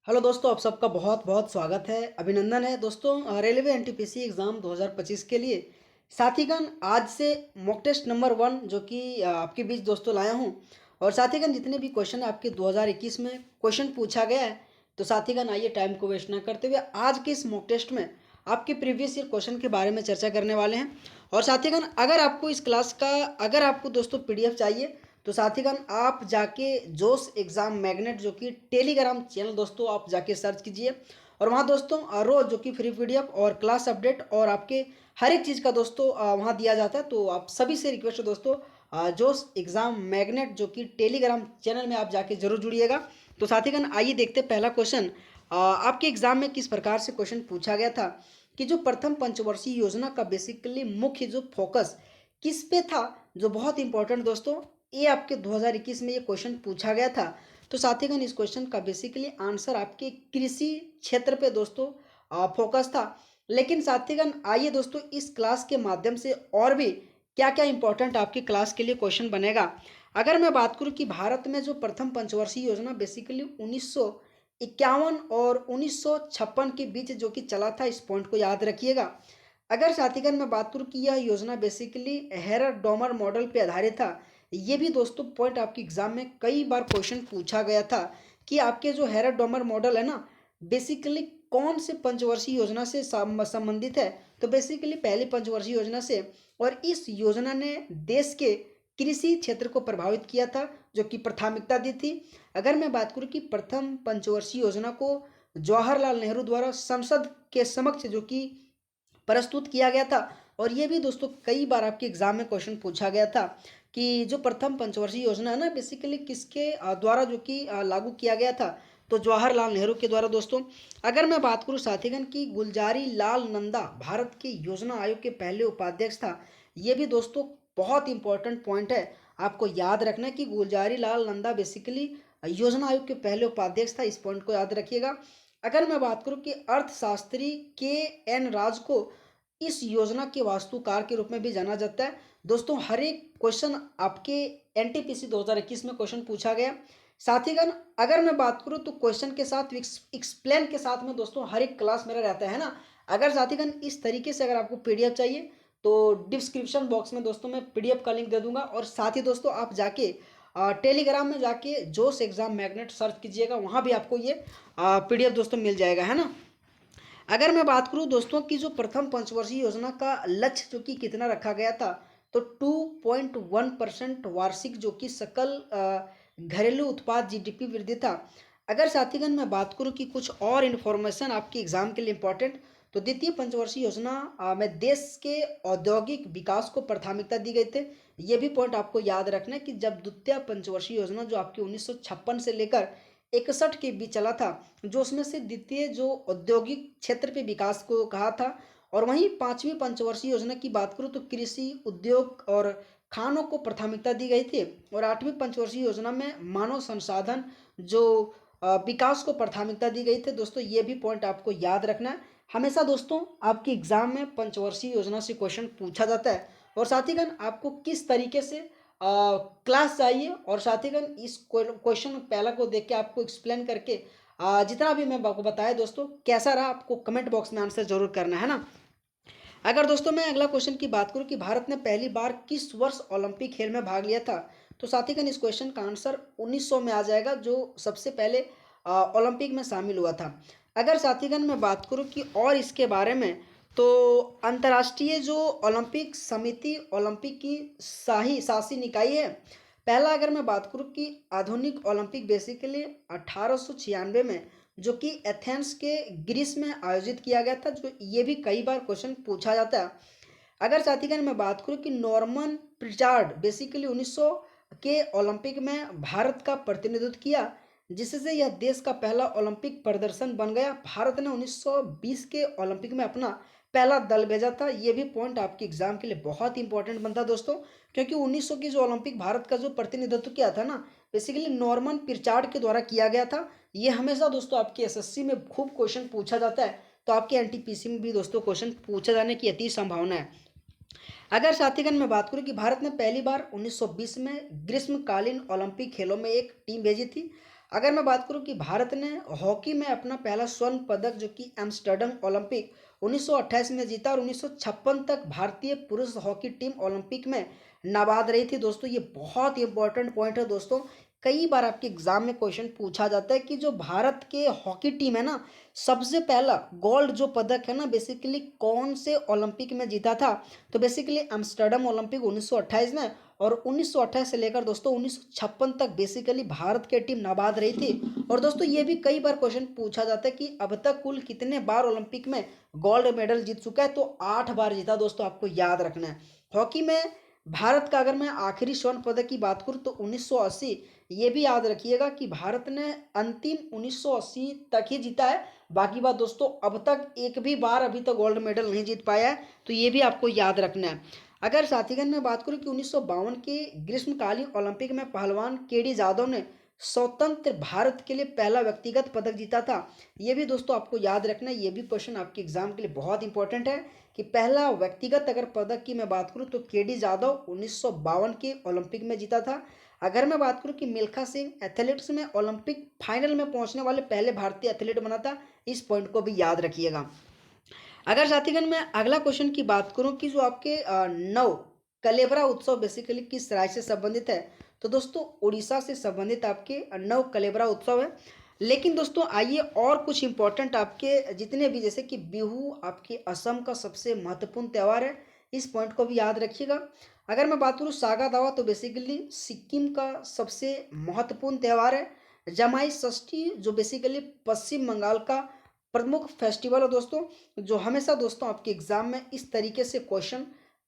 Hello दोस्तों, आप सबका बहुत बहुत स्वागत है, अभिनंदन है दोस्तों। रेलवे एनटीपीसी एग्ज़ाम 2025 के लिए साथीगण आज से मॉक टेस्ट नंबर 1 जो कि आपके बीच दोस्तों लाया हूं। और साथीगण जितने भी क्वेश्चन आपके 2021 में क्वेश्चन पूछा गया है, तो साथीगण आइए टाइम को वेस्ट ना करते हुए आज के इस मॉक टेस्ट में आपके प्रीवियस ईयर क्वेश्चन के बारे में चर्चा करने वाले हैं। और साथीगण अगर आपको इस क्लास का अगर आपको दोस्तों पीडीएफ चाहिए, तो साथीगण आप जाके जोश एग्ज़ाम मैग्नेट जो कि टेलीग्राम चैनल दोस्तों आप जाके सर्च कीजिए। और वहाँ दोस्तों रोज़ जो कि फ्री पीडीएफ और क्लास अपडेट और आपके हर एक चीज़ का दोस्तों वहाँ दिया जाता है। तो आप सभी से रिक्वेस्ट है दोस्तों, जोश एग्ज़ाम मैग्नेट जो कि टेलीग्राम चैनल में आप जाके जरूर जुड़िएगा। तो साथीगण आइए देखते हैं पहला क्वेश्चन आपके एग्ज़ाम में किस प्रकार से क्वेश्चन पूछा गया था कि जो प्रथम पंचवर्षीय योजना का बेसिकली मुख्य जो फोकस किस पे था, जो बहुत इंपॉर्टेंट दोस्तों ये आपके 2021 में ये क्वेश्चन पूछा गया था। तो साथीगण इस क्वेश्चन का बेसिकली आंसर आपके कृषि क्षेत्र पे दोस्तों फोकस था। लेकिन साथीगण आइए दोस्तों इस क्लास के माध्यम से और भी क्या क्या इंपॉर्टेंट आपकी क्लास के लिए क्वेश्चन बनेगा। अगर मैं बात करूं कि भारत में जो प्रथम पंचवर्षीय योजना बेसिकली 1951 और 1956 के बीच जो कि चला था, इस पॉइंट को याद रखिएगा। अगर साथीगण मैं बात करूं कि यह योजना बेसिकली हेरर डोमर मॉडल पे आधारित था, ये भी दोस्तों पॉइंट आपके एग्जाम में कई बार क्वेश्चन पूछा गया था कि आपके जो हेरर डोमर मॉडल है ना, बेसिकली कौन से पंचवर्षीय योजना से संबंधित है। तो बेसिकली पहली पंचवर्षीय योजना से। और इस योजना ने देश के कृषि क्षेत्र को प्रभावित किया था, जो कि प्राथमिकता दी थी। अगर मैं बात करूं कि प्रथम पंचवर्षीय योजना को जवाहरलाल नेहरू द्वारा संसद के समक्ष जो कि प्रस्तुत किया गया था। और ये भी दोस्तों कई बार आपके एग्जाम में क्वेश्चन पूछा गया था कि जो प्रथम पंचवर्षीय योजना है ना, बेसिकली किसके द्वारा जो कि लागू किया गया था। तो जवाहरलाल नेहरू के द्वारा दोस्तों। अगर मैं बात करूं साथीगण की गुलजारी लाल नंदा भारत के योजना आयोग के पहले उपाध्यक्ष था, ये भी दोस्तों बहुत इंपॉर्टेंट पॉइंट है। आपको याद रखना है कि गुलजारी लाल नंदा बेसिकली योजना आयोग के पहले उपाध्यक्ष था, इस पॉइंट को याद रखिएगा। अगर मैं बात करूं कि अर्थशास्त्री के एन राज को इस योजना के वास्तुकार के रूप में भी जाना जाता है। दोस्तों हर एक क्वेश्चन आपके एनटीपीसी 2021 में क्वेश्चन पूछा गया। साथीगण अगर मैं बात करूं तो क्वेश्चन के साथ एक्सप्लेन के साथ में दोस्तों हर एक क्लास मेरा रहता है ना। अगर साथीगण इस तरीके से अगर आपको पीडीएफ चाहिए, तो डिस्क्रिप्शन बॉक्स में दोस्तों मैं पीडीएफ का लिंक दे दूंगा। और साथ ही दोस्तों आप जाके टेलीग्राम में जाके जोश एग्जाम मैग्नेट सर्च कीजिएगा, वहां भी आपको ये पीडीएफ दोस्तों मिल जाएगा, है ना। अगर मैं बात करूं दोस्तों की जो प्रथम पंचवर्षीय योजना का लक्ष्य जो कि कितना रखा गया था, तो 2.1% वार्षिक जो कि सकल घरेलू उत्पाद जीडीपी वृद्धि था। अगर साथीगण मैं बात करूं कि कुछ और इन्फॉर्मेशन आपके एग्जाम के लिए इंपॉर्टेंट, तो द्वितीय पंचवर्षीय योजना में देश के औद्योगिक विकास को प्राथमिकता दी गई थे। ये भी पॉइंट आपको याद रखना है कि जब द्वितीय पंचवर्षीय योजना जो आपकी 1956 से लेकर 61 के बीच चला था, जो उसमें से द्वितीय जो औद्योगिक क्षेत्र पे विकास को कहा था। और वहीं पांचवी पंचवर्षीय योजना की बात करूं तो कृषि उद्योग और खानों को प्राथमिकता दी गई थी। और आठवीं पंचवर्षीय योजना में मानव संसाधन जो विकास को प्राथमिकता दी गई थी। दोस्तों ये भी पॉइंट आपको याद रखना है। हमेशा दोस्तों आपके एग्जाम में पंचवर्षीय योजना से क्वेश्चन पूछा जाता है। और साथीगण आपको किस तरीके से क्लास चाहिए, और साथीगण इस क्वेश्चन पहला को देख के आपको एक्सप्लेन करके जितना भी मैं आपको बताया दोस्तों कैसा रहा, आपको कमेंट बॉक्स में आंसर जरूर करना है ना। अगर दोस्तों मैं अगला क्वेश्चन की बात करूं कि भारत ने पहली बार किस वर्ष ओलंपिक खेल में भाग लिया था, तो साथीगण इस क्वेश्चन का आंसर 1900 में आ जाएगा, जो सबसे पहले ओलंपिक में शामिल हुआ था। अगर साथीगण मैं बात करूं कि और इसके बारे में, तो अंतर्राष्ट्रीय जो ओलंपिक समिति ओलंपिक की शाही शासी निकाय है। पहला अगर मैं बात करूं कि आधुनिक ओलंपिक बेसिकली 1896 में जो कि एथेंस के ग्रीस में आयोजित किया गया था, जो ये भी कई बार क्वेश्चन पूछा जाता है। अगर साथीगण मैं बात करूं कि नॉर्मन प्रिचार्ड बेसिकली 1900 के ओलंपिक में भारत का प्रतिनिधित्व किया, जिससे यह देश का पहला ओलंपिक प्रदर्शन बन गया। भारत ने 1920 के ओलंपिक में अपना पहला दल भेजा था। ये भी पॉइंट आपके एग्जाम के लिए बहुत इंपॉर्टेंट बनता है दोस्तों, क्योंकि 1900 की जो ओलंपिक भारत का जो प्रतिनिधित्व किया था ना, बेसिकली नॉर्मन पिरचार्ड के द्वारा किया गया था। ये हमेशा दोस्तों आपके एसएससी में खूब क्वेश्चन पूछा जाता है, तो आपके एनटीपीसी में भी दोस्तों क्वेश्चन पूछे जाने की अति संभावना है। अगर साथीगण मैं बात करूं कि भारत ने पहली बार 1920 में ग्रीष्मकालीन ओलंपिक खेलों में एक टीम भेजी थी। अगर मैं बात करूं कि भारत ने हॉकी में अपना पहला स्वर्ण पदक जो कि एम्स्टर्डम ओलंपिक 1928 में जीता, और 1956 तक भारतीय पुरुष हॉकी टीम ओलंपिक में नाबाद रही थी दोस्तों। ये बहुत ही इंपॉर्टेंट पॉइंट है दोस्तों। कई बार आपके एग्जाम में क्वेश्चन पूछा जाता है कि जो भारत के हॉकी टीम है ना, सबसे पहला गोल्ड जो पदक है ना, बेसिकली कौन से ओलंपिक में जीता था। तो बेसिकली एम्स्टर्डम ओलंपिक 1928 में, और 1928 से लेकर दोस्तों 1956 तक बेसिकली भारत की टीम नाबाद रही थी। और दोस्तों ये भी कई बार क्वेश्चन पूछा जाता है कि अब तक कुल कितने बार ओलंपिक में गोल्ड मेडल जीत चुका है। तो 8 बार जीता दोस्तों, आपको याद रखना है। हॉकी में भारत का अगर मैं आखिरी स्वर्ण पदक की बात करूं तो 1980, ये भी याद रखिएगा कि भारत ने अंतिम 1980 तक ही जीता है। बाकी बात दोस्तों, अब तक एक भी बार अभी तक गोल्ड मेडल नहीं जीत पाया है। तो ये भी आपको याद रखना है। अगर साथीगण मैं बात करूं कि 1952 के ग्रीष्मकालीन ओलंपिक में पहलवान केडी जाधव ने स्वतंत्र भारत के लिए पहला व्यक्तिगत पदक जीता था। ये भी दोस्तों आपको याद रखना है। ये भी क्वेश्चन आपके एग्जाम के लिए बहुत इंपॉर्टेंट है कि पहला व्यक्तिगत अगर पदक की मैं बात करूं तो केडी जाधव 1952 के ओलंपिक में जीता था। अगर मैं बात करूं कि मिल्खा सिंह एथलेटिक्स में ओलंपिक फाइनल में पहुंचने वाले पहले भारतीय एथलीट बना था। इस पॉइंट को भी याद रखिएगा। अगर साथीगण मैं अगला क्वेश्चन की बात करूं कि जो आपके नव कलेबरा उत्सव बेसिकली किस राज्य से संबंधित है। तो दोस्तों उड़ीसा से संबंधित आपके नव कलेबरा उत्सव है। लेकिन दोस्तों आइए और कुछ इंपॉर्टेंट आपके जितने भी, जैसे कि बिहू आपके असम का सबसे महत्वपूर्ण त्यौहार है। इस पॉइंट को भी याद रखिएगा। अगर मैं बात करूँ सागा दावा तो बेसिकली सिक्किम का सबसे महत्वपूर्ण त्यौहार है। जमाई षष्ठी जो बेसिकली पश्चिम बंगाल का प्रमुख फेस्टिवल है दोस्तों, जो हमेशा दोस्तों आपके एग्जाम में इस तरीके से क्वेश्चन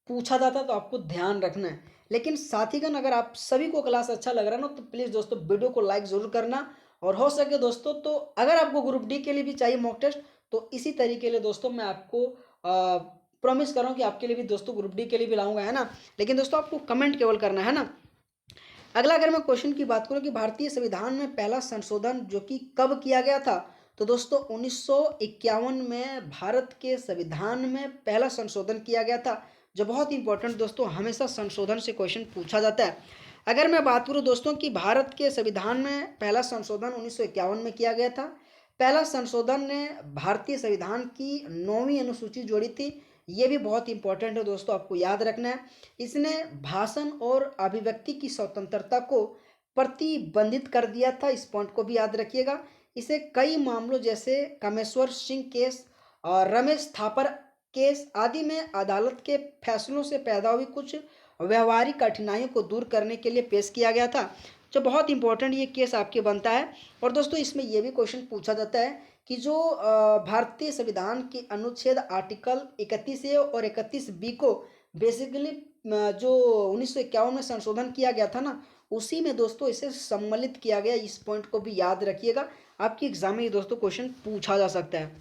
पूछा जाता है। तो आपको ध्यान रखना है। लेकिन साथीगण अगर आप सभी को क्लास अच्छा लग रहा है ना, तो प्लीज़ दोस्तों वीडियो को लाइक ज़रूर करना। और हो सके दोस्तों तो अगर आपको ग्रुप डी के लिए भी चाहिए मॉक टेस्ट, तो इसी तरीके के लिए दोस्तों मैं आपको प्रॉमिस कर रहा हूँ कि आपके लिए भी दोस्तों ग्रुप डी के लिए भी लाऊंगा, है ना। लेकिन दोस्तों आपको कमेंट केवल करना है ना। अगला अगर मैं क्वेश्चन की बात करूं कि भारतीय संविधान में पहला संशोधन जो कि कब किया गया था। तो दोस्तों 1951 में भारत के संविधान में पहला संशोधन किया गया था, जो बहुत इंपॉर्टेंट दोस्तों, हमेशा संशोधन से क्वेश्चन पूछा जाता है। अगर मैं बात करूं दोस्तों कि भारत के संविधान में पहला संशोधन 1951 में किया गया था। पहला संशोधन ने भारतीय संविधान की 9वीं अनुसूची जोड़ी थी। ये भी बहुत इंपॉर्टेंट है दोस्तों, आपको याद रखना है। इसने भाषण और अभिव्यक्ति की स्वतंत्रता को प्रतिबंधित कर दिया था। इस पॉइंट को भी याद रखिएगा। इसे कई मामलों जैसे कामेश्वर सिंह केस और रमेश थापर केस आदि में अदालत के फैसलों से पैदा हुई कुछ व्यवहारिक कठिनाइयों को दूर करने के लिए पेश किया गया था, जो बहुत इंपॉर्टेंट ये केस आपके बनता है। और दोस्तों इसमें यह भी क्वेश्चन पूछा जाता है कि जो भारतीय संविधान के अनुच्छेद आर्टिकल 31 ए और 31 बी को बेसिकली जो 1951 में संशोधन किया गया था ना, उसी में दोस्तों इसे सम्मिलित किया गया। इस पॉइंट को भी याद रखिएगा। आपकी एग्जाम में ये दोस्तों क्वेश्चन पूछा जा सकता है।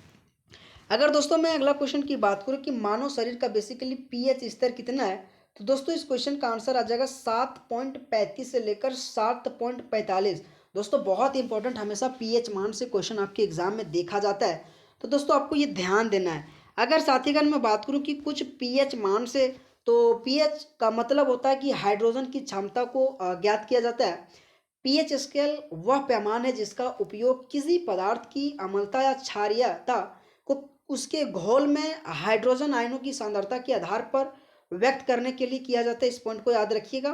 अगर दोस्तों मैं अगला क्वेश्चन की बात करूं कि मानव शरीर का बेसिकली पीएच स्तर कितना है। तो दोस्तों इस क्वेश्चन का आंसर आ जाएगा 7.35 से लेकर 7.45। दोस्तों बहुत इंपॉर्टेंट, हमेशा पीएच मान से क्वेश्चन आपके एग्जाम में देखा जाता है। तो दोस्तों आपको ये ध्यान देना है। अगर साथीगण मैं बात करूं कि कुछ पीएच मान से, तो पीएच का मतलब होता है कि हाइड्रोजन की क्षमता को ज्ञात किया जाता है। पीएच स्केल वह पैमाना है जिसका उपयोग किसी पदार्थ की अम्लता या क्षारीयता को उसके घोल में हाइड्रोजन आयनों की सांद्रता के आधार पर व्यक्त करने के लिए किया जाता है। इस पॉइंट को याद रखिएगा।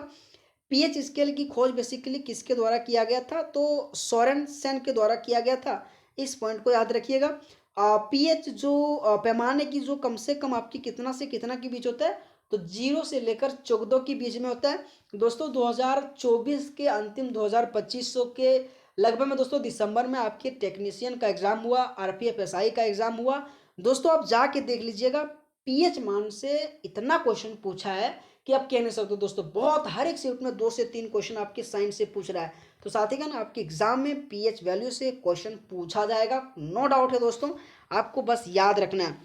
पीएच स्केल की खोज बेसिकली किसके द्वारा किया गया था। तो सोरेनसेन के द्वारा किया गया था। इस पॉइंट को याद रखिएगा। पीएच जो पैमाने की जो कम से कम आपकी कितना से कितना के बीच होता है, तो 0 से लेकर 14 के बीच में होता है। दोस्तों 2024 के अंतिम 2025 के लगभग में दोस्तों दिसंबर में आपके टेक्नीशियन का एग्जाम हुआ, आरपीएफ एसआई का एग्जाम हुआ। दोस्तों आप जाके देख लीजिएगा, पीएच मान से इतना क्वेश्चन पूछा है कि आप कह नहीं सकते दोस्तों। बहुत हर एक शिफ्ट में 2 से 3 क्वेश्चन आपके साइंस से पूछ रहा है। तो साथीगण आपके एग्जाम में पीएच वैल्यू से क्वेश्चन पूछा जाएगा, नो डाउट है दोस्तों, आपको बस याद रखना है।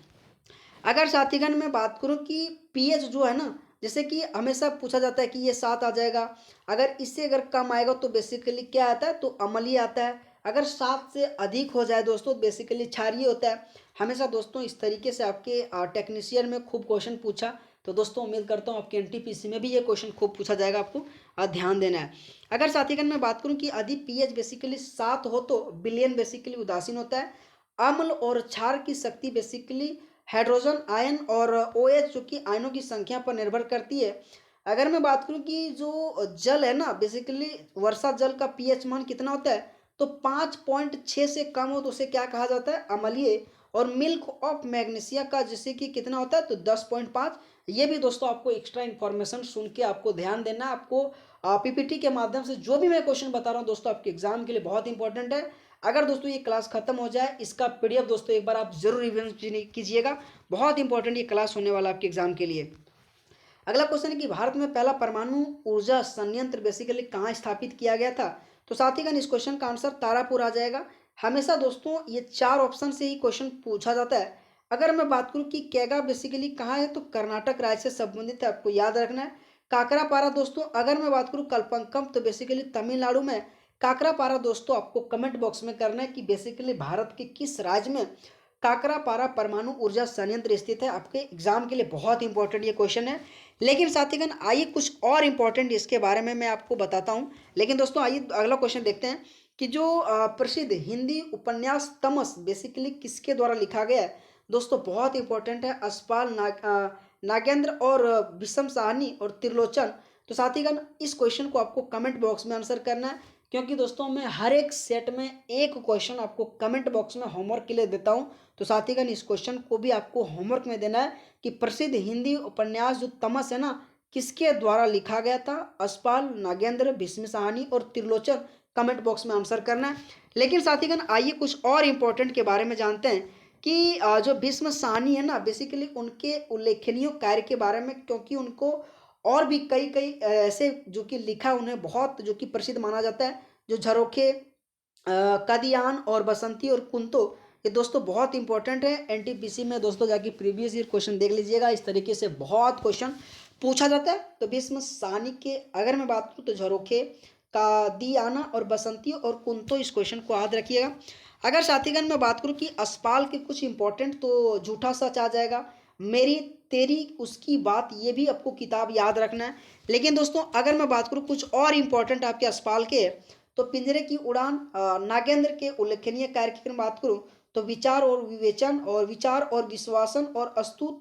अगर साथीगण मैं बात करूं कि पीएच जो है ना, जैसे कि हमेशा पूछा जाता है कि ये 7 आ जाएगा, अगर इससे अगर कम आएगा तो बेसिकली क्या आता है, तो अम्लीय आता है। अगर 7 से अधिक हो जाए दोस्तों बेसिकली क्षारीय होता है। हमेशा दोस्तों इस तरीके से आपके टेक्नीशियन में खूब क्वेश्चन पूछा तो दोस्तों उम्मीद करता हूँ आपके एनटीपीसी में भी ये क्वेश्चन खूब पूछा जाएगा, आपको ध्यान देना है। अगर साथीगण मैं बात करूँ कि यदि पीएच बेसिकली 7 हो तो बिलियन बेसिकली उदासीन होता है। अम्ल और क्षार की शक्ति बेसिकली हाइड्रोजन आयन और ओएच जो कि आयनों की संख्या पर निर्भर करती है। अगर मैं बात करूं कि जो जल है ना बेसिकली वर्षा जल का पीएच मान कितना होता है, तो 5.6 से कम हो तो उसे क्या कहा जाता है, अम्लीय। और मिल्क ऑफ मैग्नीशिया का जैसे कि कितना होता है, तो 10.5। ये भी दोस्तों आपको एक्स्ट्रा इन्फॉर्मेशन सुन के आपको ध्यान देना है। आपको पीपीटी के माध्यम से जो भी मैं क्वेश्चन बता रहा हूँ दोस्तों आपके एग्जाम के लिए बहुत इंपॉर्टेंट है। अगर दोस्तों ये क्लास खत्म हो जाए, इसका पीडीएफ दोस्तों एक बार आप जरूर रिवीजन कीजिएगा, बहुत इंपॉर्टेंट ये क्लास होने वाला आपके एग्जाम के लिए। अगला क्वेश्चन है कि भारत में पहला परमाणु ऊर्जा संयंत्र बेसिकली कहाँ स्थापित किया गया था। तो साथीगण इस क्वेश्चन का आंसर तारापुर आ जाएगा। हमेशा दोस्तों ये 4 ऑप्शन से ही क्वेश्चन पूछा जाता है। अगर मैं बात करूँ कि कैगा बेसिकली कहाँ है, तो कर्नाटक राज्य से संबंधित है, आपको याद रखना है। काकरापारा दोस्तों अगर मैं बात करूँ कल्पंकम तो बेसिकली तमिलनाडु में। काकरापारा दोस्तों आपको कमेंट बॉक्स में करना है कि बेसिकली भारत के किस राज्य में काकरापारा परमाणु ऊर्जा संयंत्र स्थित है। आपके एग्जाम के लिए बहुत इंपॉर्टेंट ये क्वेश्चन है। लेकिन साथीगण आइए कुछ और इंपॉर्टेंट इसके बारे में मैं आपको बताता हूँ। लेकिन दोस्तों आइए अगला क्वेश्चन देखते हैं कि जो प्रसिद्ध हिंदी उपन्यास तमस बेसिकली किसके द्वारा लिखा गया है। दोस्तों बहुत इंपॉर्टेंट है, अस्पाल नागेंद्र और विषम साहनी और त्रिलोचन। तो साथीगण इस क्वेश्चन को आपको कमेंट बॉक्स में आंसर करना है, क्योंकि दोस्तों मैं हर एक सेट में एक क्वेश्चन आपको कमेंट बॉक्स में होमवर्क के लिए देता हूं। तो साथीगण इस क्वेश्चन को भी आपको होमवर्क में देना है कि प्रसिद्ध हिंदी उपन्यास जो तमस है ना किसके द्वारा लिखा गया था। अस्पाल, नागेंद्र, भीष्म साहनी और त्रिलोचन, कमेंट बॉक्स में आंसर करना है। लेकिन साथीगण आइए कुछ और इंपॉर्टेंट के बारे में जानते हैं कि जो भीष्म साहनी है ना बेसिकली उनके उल्लेखनीय कार्य के बारे में, क्योंकि उनको और भी कई कई ऐसे जो कि लिखा उन्हें बहुत जो कि प्रसिद्ध माना जाता है, जो झरोखे, कादियान और बसंती और कुंतो। ये दोस्तों बहुत इंपॉर्टेंट है एनटीपीसी में। दोस्तों जाके प्रीवियस ईयर क्वेश्चन देख लीजिएगा, इस तरीके से बहुत क्वेश्चन पूछा जाता है। तो भीष्म साहनी के अगर मैं बात करूँ तो झरोखे, कादियाना और बसंती और कुंतो, इस क्वेश्चन को याद रखिएगा। अगर साथीगण मैं बात करूँ कि अस्पाल के कुछ इंपॉर्टेंट, तो झूठा सच आ जाएगा, मेरी तेरी उसकी बात, ये भी आपको किताब याद रखना है। लेकिन दोस्तों अगर मैं बात करूँ कुछ और इंपॉर्टेंट आपके अस्पाल के, तो पिंजरे की उड़ान, नागेंद्र के उल्लेखनीय कार्य की बात करूं तो विचार और विवेचन और विचार और विश्वासन और अस्तुत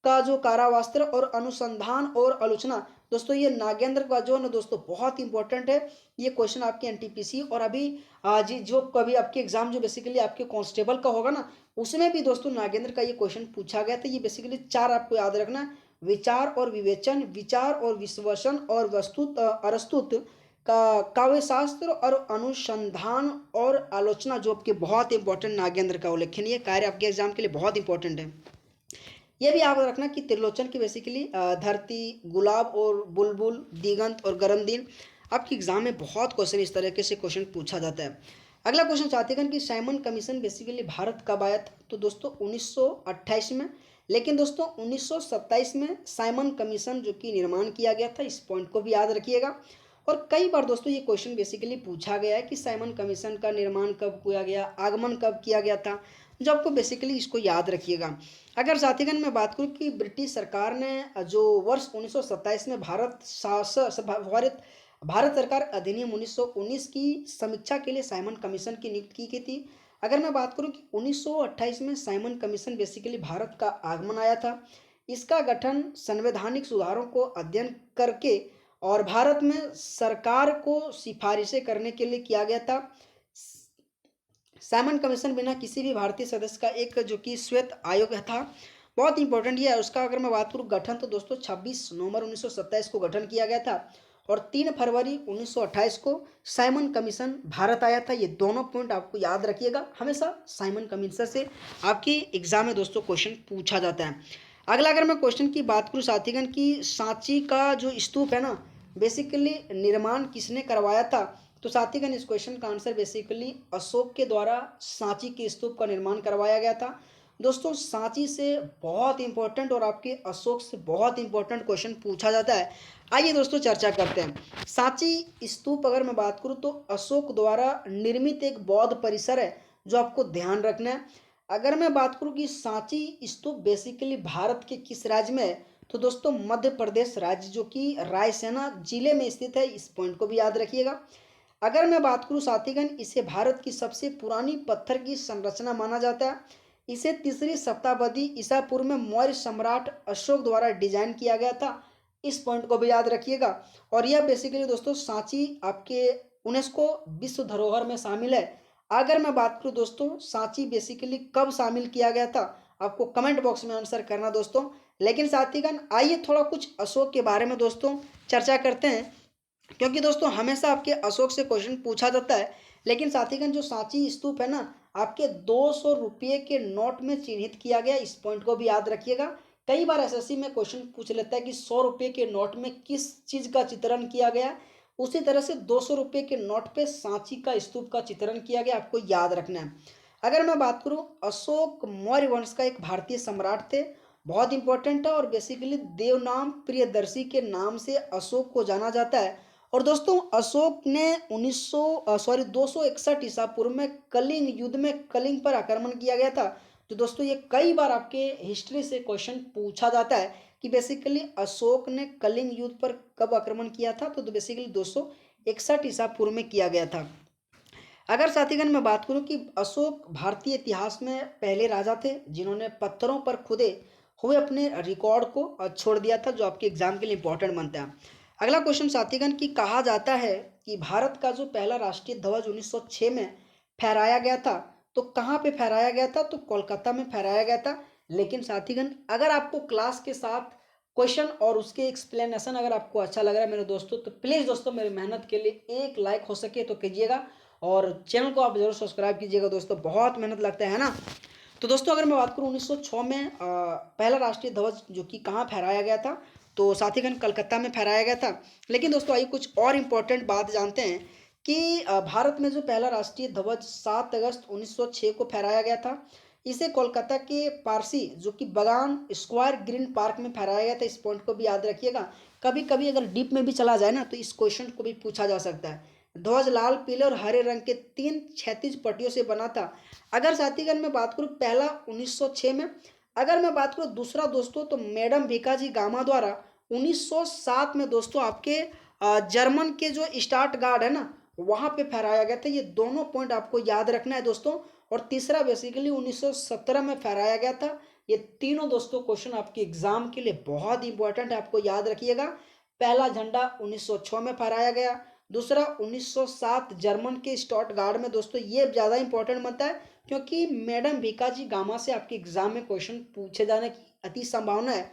का जो कारावास्त्र और अनुसंधान और आलोचना। दोस्तों ये नागेंद्र का जो है ना दोस्तों बहुत इंपॉर्टेंट है। ये क्वेश्चन आपके एनटीपीसी और अभी जी जो कभी आपके एग्जाम जो बेसिकली आपके कांस्टेबल का होगा ना उसमें भी दोस्तों नागेंद्र का ये क्वेश्चन पूछा गया था। ये बेसिकली 4 आपको याद रखना है, विचार और विवेचन, विचार और विश्लेषण और वस्तुत अरस्तुत का काव्य शास्त्र और अनुसंधान और आलोचना, जो आपके बहुत इंपॉर्टेंट नागेंद्र का उल्लेखनीय कार्य आपके एग्जाम के लिए बहुत इंपॉर्टेंट है। ये भी याद रखना कि त्रिलोचन की बेसिकली धरती, गुलाब और बुलबुल, दिगंत और गर्म दिन, आपके एग्जाम में बहुत क्वेश्चन इस तरीके से क्वेश्चन पूछा जाता है। अगला क्वेश्चन साथीगण कि साइमन कमीशन बेसिकली भारत कब आया था। तो दोस्तों 1928 में। लेकिन दोस्तों 1927 में साइमन कमीशन जो कि निर्माण किया गया था, इस पॉइंट को भी याद रखिएगा। और कई बार दोस्तों ये क्वेश्चन बेसिकली पूछा गया है कि साइमन कमीशन का निर्माण कब किया गया, आगमन कब किया गया था, जो आपको बेसिकली इसको याद रखिएगा। अगर साथीगण मैं बात करूं कि ब्रिटिश सरकार ने जो वर्ष 1927 में भारत सरकार अधिनियम 1919 की समीक्षा के लिए साइमन कमीशन की नियुक्ति की गई थी। अगर मैं बात करूं कि 1928 में साइमन कमीशन बेसिकली भारत का आगमन आया था। इसका गठन संवैधानिक सुधारों को अध्ययन करके और भारत में सरकार को सिफारिशें करने के लिए किया गया था। साइमन कमीशन बिना किसी भी भारतीय सदस्य का एक जो कि श्वेत आयोग था, बहुत इंपॉर्टेंट ये है। उसका अगर मैं बात करूँ गठन, तो दोस्तों 26 नवंबर 1927 को गठन किया गया था और 3 फरवरी 1928 को साइमन कमीशन भारत आया था। ये दोनों पॉइंट आपको याद रखिएगा, हमेशा साइमन कमीशन से आपकी एग्जाम में दोस्तों क्वेश्चन पूछा जाता है। अगला अगर मैं क्वेश्चन की बात करूँ साथीगण की सांची का जो स्तूप है ना बेसिकली निर्माण किसने करवाया था। तो साथीगण इस क्वेश्चन का आंसर बेसिकली अशोक के द्वारा सांची के स्तूप का निर्माण करवाया गया था। दोस्तों सांची से बहुत इंपॉर्टेंट और आपके अशोक से बहुत इंपॉर्टेंट क्वेश्चन पूछा जाता है। आइए दोस्तों चर्चा करते हैं। सांची स्तूप अगर मैं बात करूं तो अशोक द्वारा निर्मित एक बौद्ध परिसर है, जो आपको ध्यान रखना है। अगर मैं बात करूं कि सांची स्तूप बेसिकली भारत के किस राज्य में है, तो दोस्तों मध्य प्रदेश राज्य जो कि रायसेना जिले में स्थित है, इस पॉइंट को भी याद रखिएगा। अगर मैं बात करूं साथीगण, इसे भारत की सबसे पुरानी पत्थर की संरचना माना जाता है। इसे तीसरी शताब्दी ईसा पूर्व में मौर्य सम्राट अशोक द्वारा डिजाइन किया गया था, इस पॉइंट को भी याद रखिएगा। और यह बेसिकली दोस्तों सांची आपके यूनेस्को विश्व धरोहर में शामिल है। अगर मैं बात करूं दोस्तों सांची बेसिकली कब शामिल किया गया था, आपको कमेंट बॉक्स में आंसर करना दोस्तों। लेकिन साथीगण आइए थोड़ा कुछ अशोक के बारे में दोस्तों चर्चा करते हैं, क्योंकि दोस्तों हमेशा आपके अशोक से क्वेश्चन पूछा जाता है। लेकिन साथीगण जो सांची स्तूप है ना, आपके 200 रुपये के नोट में चिन्हित किया गया, इस पॉइंट को भी याद रखिएगा। कई बार एसएससी में क्वेश्चन पूछ लेता है कि 100 रुपये के नोट में किस चीज का चित्रण किया गया, उसी तरह से 200 रुपये के नोट पे सांची का स्तूप का चित्रण किया गया, आपको याद रखना है। अगर मैं बात करूं, अशोक मौर्य वंश का एक भारतीय सम्राट थे, बहुत इंपॉर्टेंट है। और बेसिकली देवनाम प्रियदर्शी के नाम से अशोक को जाना जाता है। और दोस्तों अशोक ने 261 ईसा पूर्व में कलिंग युद्ध में कलिंग पर आक्रमण किया गया था। तो दोस्तों ये कई बार आपके हिस्ट्री से क्वेश्चन पूछा जाता है कि बेसिकली अशोक ने कलिंग युद्ध पर कब आक्रमण किया था, तो बेसिकली 261 ईसा पूर्व में किया गया था। अगर साथीगण मैं बात करूं कि अशोक भारतीय इतिहास में पहले राजा थे जिन्होंने पत्थरों पर खुदे हुए अपने रिकॉर्ड को छोड़ दिया था, जो आपके एग्जाम के लिए इंपॉर्टेंट बनता है। अगला क्वेश्चन साथीगण की कहा जाता है कि भारत का जो पहला राष्ट्रीय ध्वज 1906 में फहराया गया था, तो कहाँ पे फहराया गया था, तो कोलकाता में फहराया गया था। लेकिन साथीगण अगर आपको क्लास के साथ क्वेश्चन और उसके एक्सप्लेनेशन अगर आपको अच्छा लग रहा है मेरे दोस्तों, तो प्लीज़ दोस्तों मेरी मेहनत के लिए एक लाइक हो सके तो कीजिएगा, और चैनल को आप जरूर सब्सक्राइब कीजिएगा दोस्तों, बहुत मेहनत लगता है ना। तो दोस्तों अगर मैं बात करूं 1906 में पहला राष्ट्रीय ध्वज जो कि कहाँ फहराया गया था, तो साथीगण कलकत्ता में फहराया गया था। लेकिन दोस्तों आइए कुछ और इम्पोर्टेंट बात जानते हैं कि भारत में जो पहला राष्ट्रीय ध्वज 7 अगस्त 1906 को फहराया गया था, इसे कोलकाता के पारसी जो कि बगान स्क्वायर ग्रीन पार्क में फहराया गया था, इस पॉइंट को भी याद रखिएगा। कभी कभी अगर डीप में भी चला जाए ना, तो इस क्वेश्चन को भी पूछा जा सकता है। ध्वज लाल पीले और हरे रंग के 3 क्षैतिज पट्टियों से बना था। अगर साथीगण मैं बात करूं पहला 1906 में, अगर मैं बात करूं दूसरा दोस्तों, तो मैडम भीकाजी गामा द्वारा 1907 में दोस्तों आपके जर्मन के जो स्टार्ट गार्ड है ना, वहां पे फहराया गया था। ये दोनों पॉइंट आपको याद रखना है दोस्तों। और तीसरा बेसिकली 1917 में फहराया गया था। ये तीनों दोस्तों क्वेश्चन आपके एग्जाम के लिए बहुत इंपॉर्टेंट है, आपको याद रखिएगा। पहला झंडा 1906 में फहराया गया, दूसरा 1907 जर्मन के स्टॉटगार्ड में दोस्तों, ये ज़्यादा इंपॉर्टेंट बनता है क्योंकि मैडम भीकाजी गामा से आपके एग्जाम में क्वेश्चन पूछे जाने की अति संभावना है।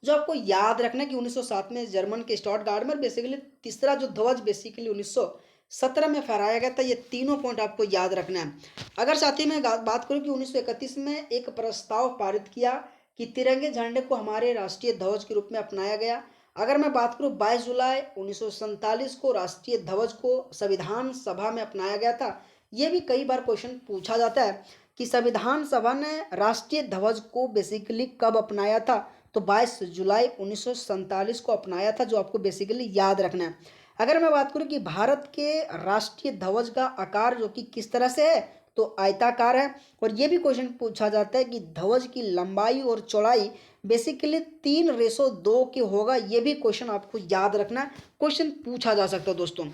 जो आपको याद रखना है कि 1907 में जर्मन के स्टॉटगार्ड में, बेसिकली तीसरा जो ध्वज बेसिकली 1917 में फहराया गया था। ये तीनों पॉइंट आपको याद रखना है। अगर साथ ही में बात करूं कि 1931 में एक प्रस्ताव पारित किया कि तिरंगे झंडे को हमारे राष्ट्रीय ध्वज के रूप में अपनाया गया। अगर मैं बात करूं 22 जुलाई 1947 को राष्ट्रीय ध्वज को संविधान सभा में अपनाया गया था। ये भी कई बार क्वेश्चन पूछा जाता है कि संविधान सभा ने राष्ट्रीय ध्वज को बेसिकली कब अपनाया था, तो 22 जुलाई 1947 को अपनाया था, जो आपको बेसिकली याद रखना है। अगर मैं बात करूं कि भारत के राष्ट्रीय ध्वज का आकार जो कि किस तरह से है, तो आयताकार है। और ये भी क्वेश्चन पूछा जाता है कि ध्वज की लंबाई और चौड़ाई बेसिकली 3:2 के होगा, ये भी क्वेश्चन आपको याद रखना है, क्वेश्चन पूछा जा सकता है दोस्तों।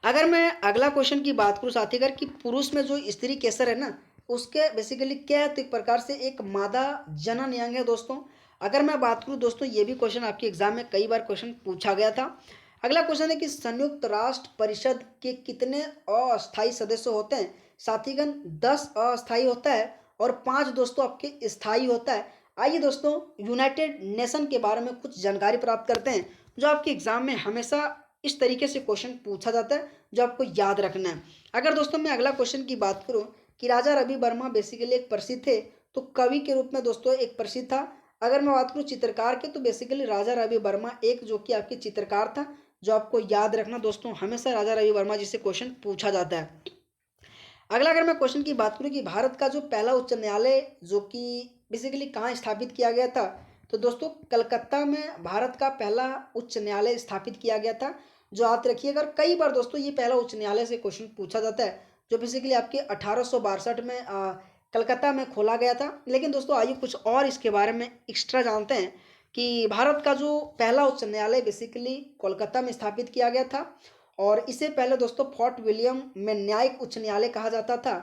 अगर मैं अगला क्वेश्चन की बात करूं साथीगर कि पुरुष में जो स्त्री केसर है ना, उसके बेसिकली क्या है, तो एक प्रकार से एक मादा जनन अंग है दोस्तों। अगर मैं बात करूं दोस्तों, ये भी क्वेश्चन आपके एग्जाम में कई बार क्वेश्चन पूछा गया था। अगला क्वेश्चन है कि संयुक्त राष्ट्र परिषद के कितने अस्थायी सदस्य होते हैं, साथीगण 10 अस्थायी होता है और 5 दोस्तों आपके स्थायी होता है। आइए दोस्तों यूनाइटेड नेशन के बारे में कुछ जानकारी प्राप्त करते हैं, जो आपके एग्जाम में हमेशा इस तरीके से क्वेश्चन पूछा जाता है, जो आपको याद रखना है। अगर दोस्तों मैं अगला क्वेश्चन की बात करूं कि राजा रवि वर्मा बेसिकली एक प्रसिद्ध थे, तो कवि के रूप में दोस्तों एक प्रसिद्ध था। अगर मैं बात करूं चित्रकार के, तो बेसिकली राजा रवि वर्मा एक जो कि आपके चित्रकार था, जो आपको याद रखना दोस्तों, हमेशा राजा रवि वर्मा जी से क्वेश्चन पूछा जाता है। अगला अगर मैं क्वेश्चन की बात करूं कि भारत का जो पहला उच्च न्यायालय जो कि बेसिकली कहाँ स्थापित किया गया था, तो दोस्तों कलकत्ता में भारत का पहला उच्च न्यायालय स्थापित किया गया था, जो याद रखिएगा। और कई बार दोस्तों ये पहला उच्च न्यायालय से क्वेश्चन पूछा जाता है, जो बेसिकली आपके 1862 में कलकत्ता में खोला गया था। लेकिन दोस्तों आइए कुछ और इसके बारे में एक्स्ट्रा जानते हैं कि भारत का जो पहला उच्च न्यायालय बेसिकली कोलकाता में स्थापित किया गया था और इसे पहले दोस्तों फोर्ट विलियम में न्यायिक उच्च न्यायालय कहा जाता था।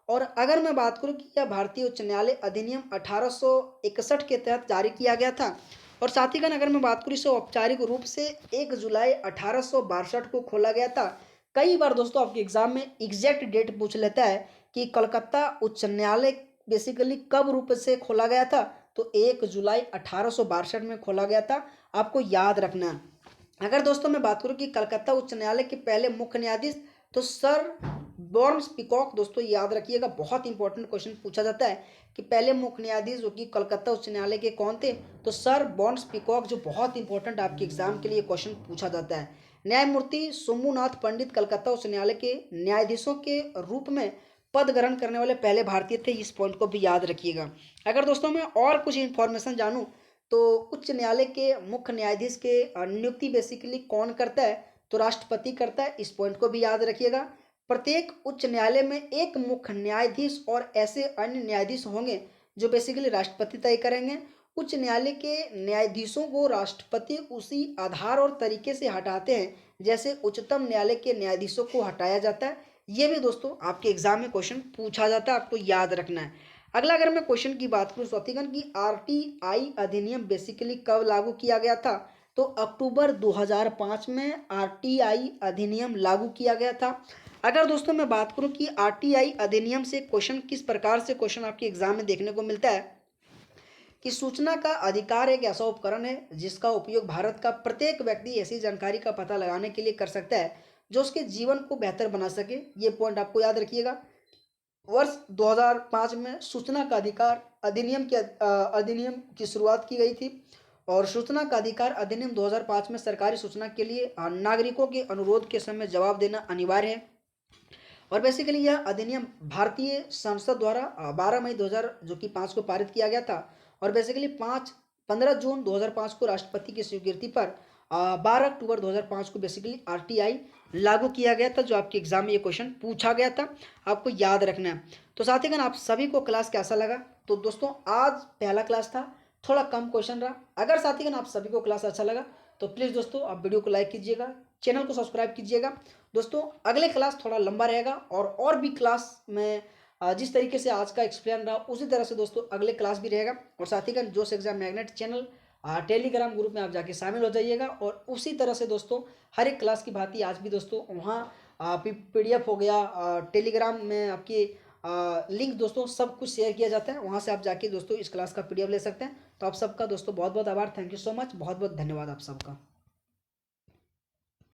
और अगर मैं बात करूं कि यह भारतीय उच्च न्यायालय अधिनियम 1861 के तहत जारी किया गया था। और साथ ही अगर मैं बात करूं इसे औपचारिक रूप से 1 जुलाई 1862 को खोला गया था। कई बार दोस्तों आपके एग्जाम में एग्जैक्ट डेट पूछ लेता है कि कलकत्ता उच्च न्यायालय बेसिकली कब रूप से खोला गया था, तो 1 जुलाई 1862 में खोला गया था, आपको याद रखना है। अगर दोस्तों मैं बात करूं कि कलकत्ता उच्च न्यायालय के पहले मुख्य न्यायाधीश, तो सर बॉर्न्स पीकॉक, दोस्तों याद रखिएगा बहुत इंपॉर्टेंट क्वेश्चन पूछा जाता है कि पहले मुख्य न्यायाधीश जो कि कलकत्ता उच्च न्यायालय के कौन थे, तो सर बॉर्न्स पीकॉक, जो बहुत इंपॉर्टेंट आपके एग्जाम के लिए क्वेश्चन पूछा जाता है। न्यायमूर्ति सोमूनाथ पंडित कलकत्ता उच्च न्यायालय के न्यायाधीशों के रूप में पद ग्रहण करने वाले पहले भारतीय थे, इस पॉइंट को भी याद रखिएगा। अगर दोस्तों मैं और कुछ इन्फॉर्मेशन जानूं तो उच्च न्यायालय के मुख्य न्यायाधीश के नियुक्ति बेसिकली कौन करता है, तो राष्ट्रपति करता है, इस पॉइंट को भी याद रखिएगा। प्रत्येक उच्च न्यायालय में एक मुख्य न्यायाधीश और ऐसे अन्य न्यायाधीश होंगे जो बेसिकली राष्ट्रपति तय करेंगे। उच्च न्यायालय के न्यायाधीशों को राष्ट्रपति उसी आधार और तरीके से हटाते हैं जैसे उच्चतम न्यायालय के न्यायाधीशों को हटाया जाता है। ये भी दोस्तों आपके एग्जाम में क्वेश्चन पूछा जाता है, आपको याद रखना है। अगला अगर मैं क्वेश्चन की बात करूं स्वातिगन की आरटीआई अधिनियम बेसिकली कब लागू किया गया था, तो अक्टूबर 2005 में आरटीआई अधिनियम लागू किया गया था। अगर दोस्तों मैं बात करूं कि आरटीआई अधिनियम से क्वेश्चन किस प्रकार से क्वेश्चन आपके एग्जाम में देखने को मिलता है कि सूचना का अधिकार एक ऐसा उपकरण है जिसका उपयोग भारत का प्रत्येक व्यक्ति ऐसी जानकारी का पता लगाने के लिए कर सकता है जो उसके जीवन को बेहतर बना सके। ये पॉइंट आपको याद रखिएगा। वर्ष 2005 में सूचना का अधिकार अधिनियम की शुरुआत की गई थी और सूचना का अधिकार अधिनियम 2005 में सरकारी सूचना के लिए नागरिकों के अनुरोध के समय जवाब देना अनिवार्य है। और बेसिकली यह अधिनियम भारतीय संसद द्वारा 12 मई 2000 जो कि 5 को पारित किया गया था और बेसिकली 15 जून 2005 को राष्ट्रपति की स्वीकृति पर 12 अक्टूबर 2005 को बेसिकली आरटीआई लागू किया गया था, जो आपके एग्जाम में ये क्वेश्चन पूछा गया था, आपको याद रखना है। तो साथीगण आप सभी को क्लास कैसा लगा, तो दोस्तों आज पहला क्लास था, थोड़ा कम क्वेश्चन रहा। अगर साथीगण आप सभी को क्लास अच्छा लगा तो प्लीज़ दोस्तों आप वीडियो को लाइक कीजिएगा, चैनल को सब्सक्राइब कीजिएगा। दोस्तों अगले क्लास थोड़ा लंबा रहेगा और भी क्लास में जिस तरीके से आज का एक्सप्लेन रहा उसी तरह से दोस्तों अगले क्लास भी रहेगा। और साथीगण जोश exam magnet channel Telegram group में आप जाके शामिल हो जाइएगा और उसी तरह से दोस्तों हर एक क्लास की भांति आज भी दोस्तों वहाँ पीडीएफ हो गया, टेलीग्राम में आपकी लिंक दोस्तों सब कुछ शेयर किया जाता है, वहाँ से आप जाके दोस्तों इस क्लास का पीडीएफ ले सकते हैं। तो आप सबका दोस्तों बहुत बहुत आभार, थैंक यू सो मच, बहुत बहुत धन्यवाद आप सबका।